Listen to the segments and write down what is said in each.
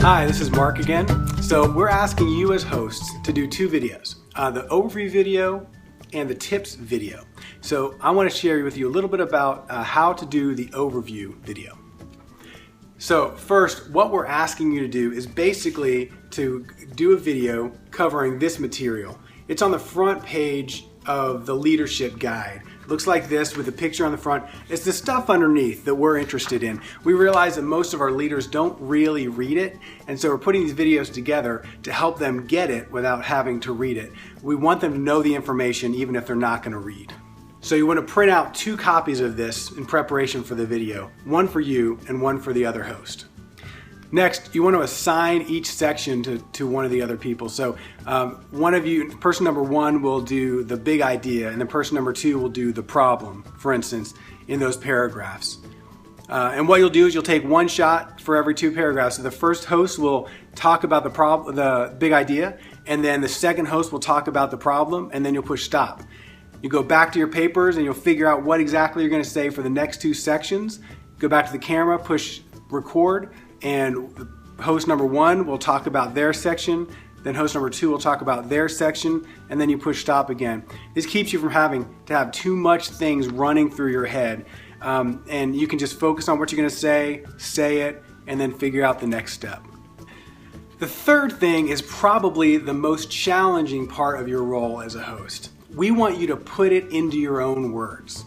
Hi, this is Mark again. So we're asking you as hosts to do two videos, the overview video and the tips video. So I want to share with you a little bit about how to do the overview video. So first, what we're asking you to do is basically to do a video covering this material. It's on the front page of the leadership guide. It looks like this with a picture on the front. It's the stuff underneath that we're interested in. We realize that most of our leaders don't really read it, and so we're putting these videos together to help them get it without having to read it. We want them to know the information even if they're not going to read. So you want to print out 2 copies of this in preparation for the video, one for you and one for the other host. Next, you want to assign each section to one of the other people. So one of you, person number 1 will do the big idea, and then person number 2 will do the problem, for instance, in those paragraphs. And what you'll do is you'll take one shot for every 2 paragraphs. So the first host will talk about the big idea, and then the second host will talk about the problem, and then you'll push stop. You go back to your papers and you'll figure out what exactly you're going to say for the next 2 sections. Go back to the camera, push record, and host number 1 will talk about their section, then host number 2 will talk about their section, and then you push stop again. This keeps you from having to have too much things running through your head, and you can just focus on what you're going to say it, and then figure out the next step. The third thing is probably the most challenging part of your role as a host. We want you to put it into your own words.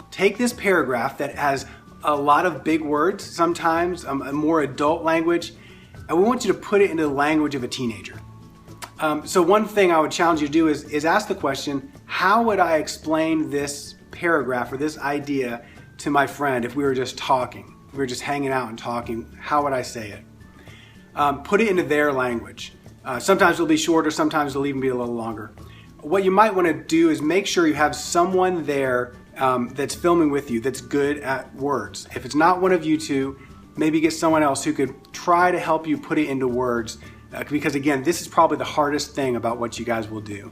Take this paragraph that has a lot of big words, sometimes a more adult language, and we want you to put it into the language of a teenager. So one thing I would challenge you to do is ask the question, how would I explain this paragraph or this idea to my friend if we were just talking, if we were just hanging out and talking, how would I say it? Put it into their language. Sometimes it'll be shorter, sometimes it'll even be a little longer. What you might want to do is make sure you have someone there that's filming with you that's good at words. If it's not one of you two, maybe get someone else who could try to help you put it into words, because again, this is probably the hardest thing about what you guys will do.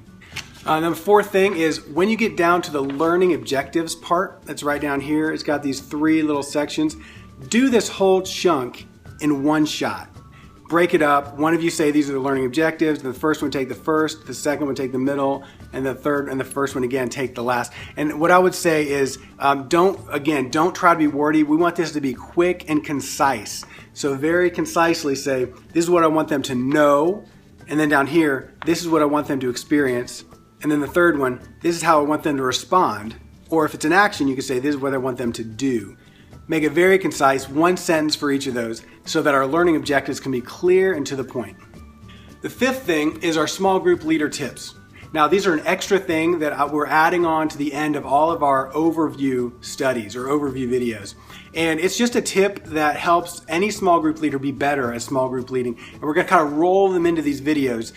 Then the fourth thing is when you get down to the learning objectives part, that's right down here, it's got these 3 little sections. Do this whole chunk in one shot. Break it up. One of you say these are the learning objectives. The first one take the first, the second one take the middle, and the third and the first one again take the last. And what I would say is don't try to be wordy. We want this to be quick and concise. So very concisely say, this is what I want them to know. And then down here, this is what I want them to experience. And then the third one, this is how I want them to respond. Or if it's an action, you can say, this is what I want them to do. Make it very concise, 1 sentence for each of those, so that our learning objectives can be clear and to the point. The 5th thing is our small group leader tips. Now, these are an extra thing that we're adding on to the end of all of our overview studies or overview videos. And it's just a tip that helps any small group leader be better at small group leading. And we're going to kind of roll them into these videos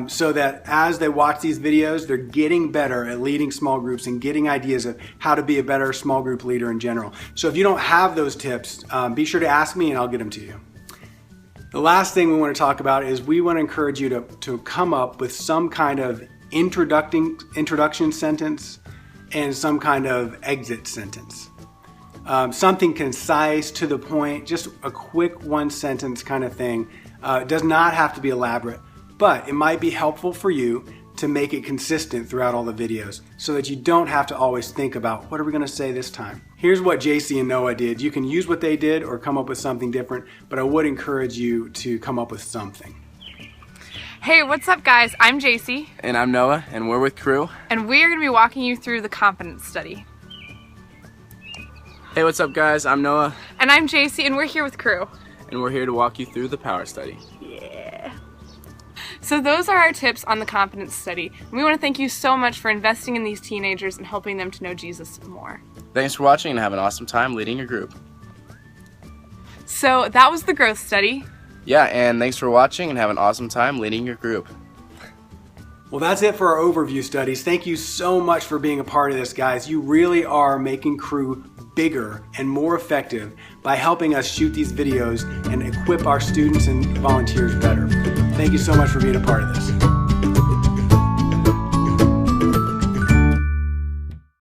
so that as they watch these videos, they're getting better at leading small groups and getting ideas of how to be a better small group leader in general. So if you don't have those tips, be sure to ask me and I'll get them to you. The last thing we want to talk about is we want to encourage you to come up with some kind of introduction sentence and some kind of exit sentence. Something concise, to the point, just a quick 1 sentence kind of thing. It does not have to be elaborate, but it might be helpful for you to make it consistent throughout all the videos so that you don't have to always think about what are we going to say this time. Here's what JC and Noah did. You can use what they did or come up with something different, but I would encourage you to come up with something. Hey, what's up guys? I'm JC. And I'm Noah, and we're with Crew. And we're going to be walking you through the confidence study. Hey, what's up guys? I'm Noah. And I'm JC, and we're here with Crew. And we're here to walk you through the power study. Yeah. So those are our tips on the confidence study. And we want to thank you so much for investing in these teenagers and helping them to know Jesus more. Thanks for watching and have an awesome time leading your group. So that was the growth study. Yeah, and thanks for watching and have an awesome time leading your group. Well, that's it for our overview studies. Thank you so much for being a part of this, guys. You really are making Crew bigger and more effective by helping us shoot these videos and equip our students and volunteers better. Thank you so much for being a part of this.